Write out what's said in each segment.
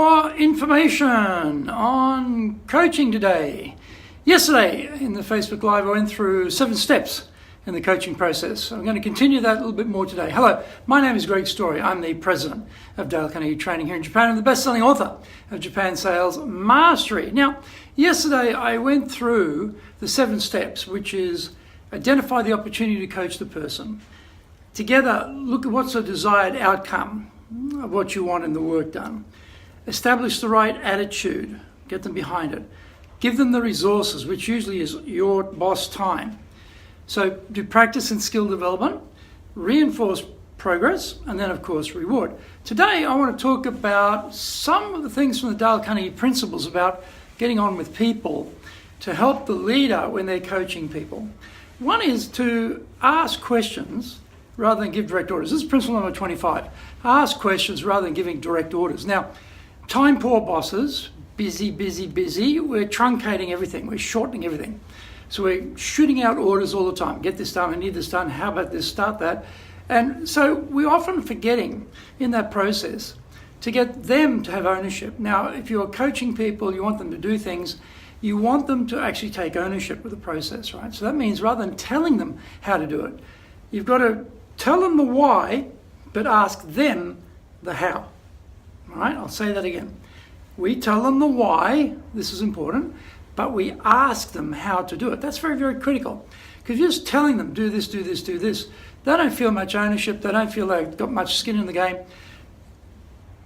more information on coaching today. Yesterday in the Facebook Live, I went through 7 steps in the coaching process. I'm going to continue that a little bit more today. Hello, my name is Greg Story. I'm the president of Dale Carnegie Training here in Japan and the best-selling author of Japan Sales Mastery. Now, yesterday I went through the 7 steps, which is identify the opportunity to coach the person. Together, look at what's the desired outcome of what you want in the work done. Establish the right attitude, get them behind it. Give them the resources, which usually is your boss time. So do practice and skill development, reinforce progress, and then of course reward. Today I want to talk about some of the things from the Dale Carnegie principles about getting on with people to help the leader when they're coaching people. One is to ask questions rather than give direct orders. This is principle number 25. Ask questions rather than giving direct orders. Now, time poor bosses, busy, we're truncating everything, we're shortening everything. So we're shooting out orders all the time. Get this done, I need this done, how about this, start that. And so we're often forgetting in that process to get them to have ownership. Now, if you're coaching people, you want them to do things, you want them to actually take ownership of the process, right? So that means rather than telling them how to do it, you've got to tell them the why, but ask them the how. All right, I'll say that again. We tell them the why, this is important, but we ask them how to do it. That's very, very critical. Because you're just telling them, do this, do this, do this. They don't feel much ownership. They don't feel they've got much skin in the game.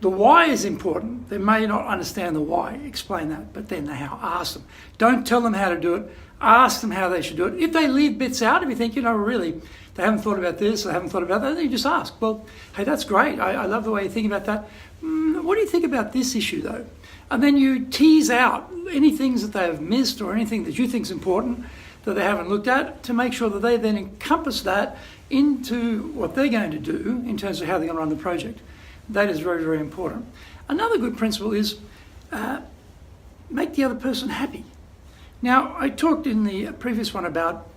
The why is important. They may not understand the why. Explain that. But then the how. Ask them. Don't tell them how to do it. Ask them how they should do it. If they leave bits out, if you think, really, they haven't thought about this, they haven't thought about that, then you just ask. Well, hey, that's great. I love the way you think about that. What do you think about this issue, though? And then you tease out any things that they have missed or anything that you think is important that they haven't looked at to make sure that they then encompass that into what they're going to do in terms of how they're going to run the project. That is very, very important. Another good principle is make the other person happy. Now, I talked in the previous one about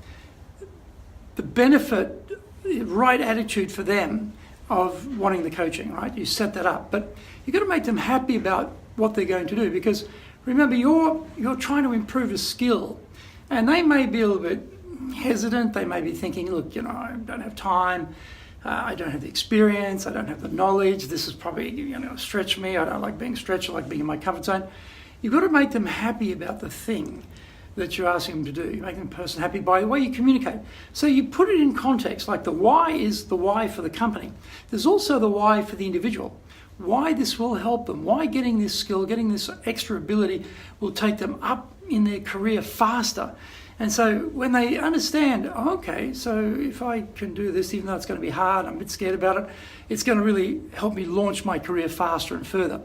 the benefit, the right attitude for them of wanting the coaching, right? You set that up, but you've got to make them happy about what they're going to do, because remember, you're trying to improve a skill, and they may be a little bit hesitant. They may be thinking, look, I don't have time, I don't have the experience, I don't have the knowledge, this is probably stretch me, I don't like being stretched, I like being in my comfort zone. You've got to make them happy about the thing that you're asking them to do. You make the person happy by the way you communicate. So you put it in context, like the why is the why for the company. There's also the why for the individual. Why this will help them, why getting this skill, getting this extra ability will take them up in their career faster. And so when they understand, okay, so if I can do this, even though it's going to be hard, I'm a bit scared about it, it's going to really help me launch my career faster and further.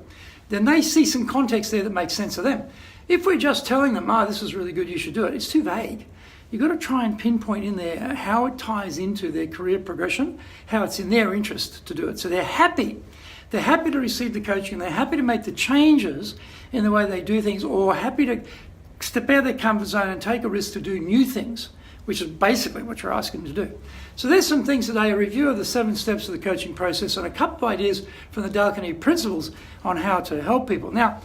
Then they see some context there that makes sense to them. If we're just telling them, this is really good, you should do it, it's too vague. You've got to try and pinpoint in there how it ties into their career progression, how it's in their interest to do it. So they're happy. They're happy to receive the coaching, they're happy to make the changes in the way they do things, or happy to step out of their comfort zone and take a risk to do new things, which is basically what you're asking them to do. So there's some things today, a review of the 7 steps of the coaching process and a couple of ideas from the Dale Carnegie principles on how to help people. Now,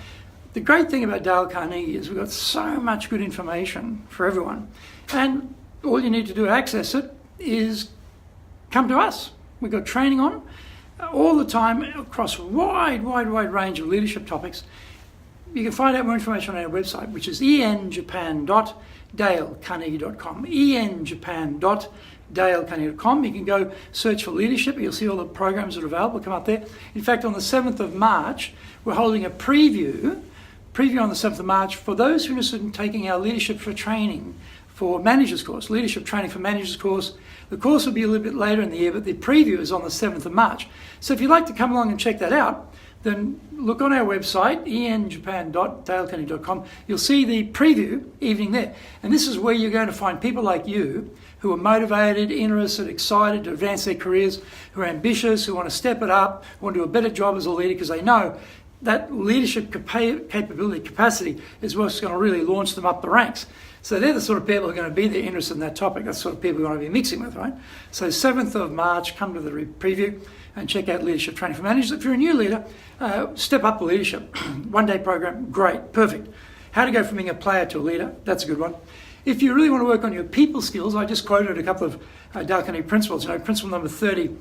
the great thing about Dale Carnegie is we've got so much good information for everyone. And all you need to do to access it is come to us. We've got training on all the time across a wide range of leadership topics. You can find out more information on our website, which is enjapan.dalecarnegie.com. enjapan.dalecarnegie.com. You can go search for leadership. You'll see all the programs that are available. Come up there. In fact, on the 7th of March, we're holding a preview on the 7th of March for those who are interested in taking our Leadership for Training for Managers course, Leadership Training for Managers course. The course will be a little bit later in the year, but the preview is on the 7th of March. So if you'd like to come along and check that out, then look on our website, enjapan.dalecarnegie.com. You'll see the preview evening there. And this is where you're going to find people like you who are motivated, interested, excited to advance their careers, who are ambitious, who want to step it up, who want to do a better job as a leader because they know that leadership capability, capacity is what's going to really launch them up the ranks. So they're the sort of people who are going to be there interested in that topic. That's the sort of people we're going to be mixing with, right? So 7th of March, come to the preview and check out Leadership Training for Managers. If you're a new leader, step up the leadership. 1-day program, great, perfect. How to go from being a player to a leader, that's a good one. If you really want to work on your people skills, I just quoted a couple of Dale Carnegie principles. Principle number 30,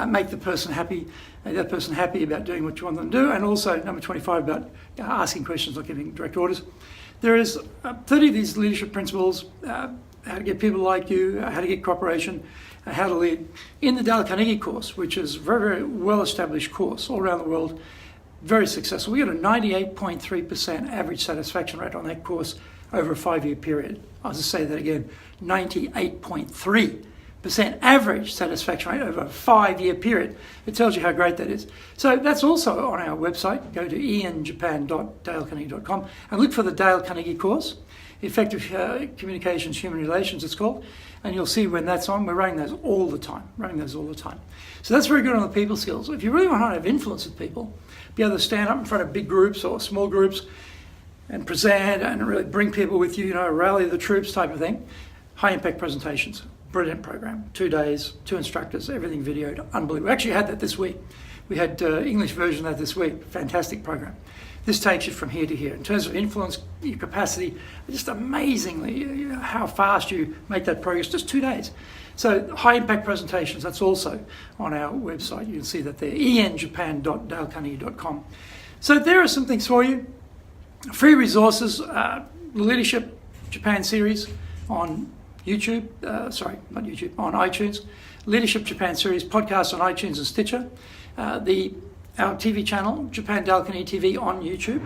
make the person happy, that person happy about doing what you want them to do, and also number 25 about asking questions, not giving direct orders. There is 30 of these leadership principles, how to get people like you, how to get cooperation, how to lead, in the Dale Carnegie course, which is a very, very well-established course all around the world, very successful. We got a 98.3% average satisfaction rate on that course over a 5-year period. I'll just say that again, 98.3% average satisfaction rate over a 5-year period. It tells you how great that is. So that's also on our website. Go to ianjapan.dalecarnegie.com and look for the Dale Carnegie course, Effective Communications, Human Relations it's called, and you'll see when that's on. We're running those all the time, So that's very good on the people skills. If you really want to have influence with people, be able to stand up in front of big groups or small groups and present and really bring people with you, rally the troops type of thing. High impact presentations, brilliant program. 2 days, 2 instructors, everything videoed, unbelievable. We actually had that this week. We had English version of that this week. Fantastic program. This takes you from here to here. In terms of influence, your capacity, just amazingly how fast you make that progress, just 2 days. So high impact presentations, that's also on our website. You can see that there, enjapan.dalecarnegie.com. So there are some things for you. Free resources, the Leadership Japan series on YouTube, on iTunes. Leadership Japan series podcast on iTunes and Stitcher. Our TV channel, Japan Dale Carnegie TV on YouTube.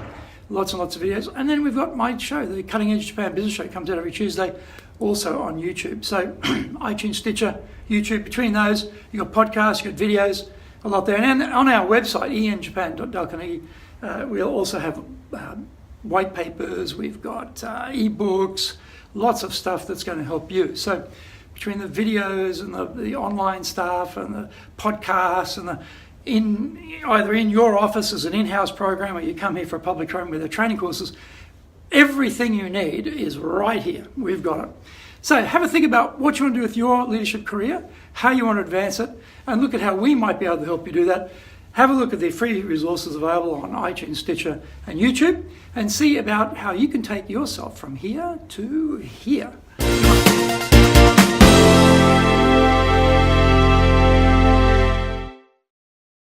Lots and lots of videos. And then we've got my show, the Cutting Edge Japan Business Show, comes out every Tuesday, also on YouTube. So iTunes, Stitcher, YouTube, between those, you've got podcasts, you've got videos, a lot there. And on our website, enjapan.dalecarnegie, we'll also have white papers, we've got ebooks, lots of stuff that's going to help you. So between the videos and the online stuff and the podcasts and either in your office as an in-house program or you come here for a public program with the training courses, everything you need is right here. We've got it. So have a think about what you want to do with your leadership career, how you want to advance it, and look at how we might be able to help you do that. Have a look at the free resources available on iTunes, Stitcher, and YouTube, and see about how you can take yourself from here to here.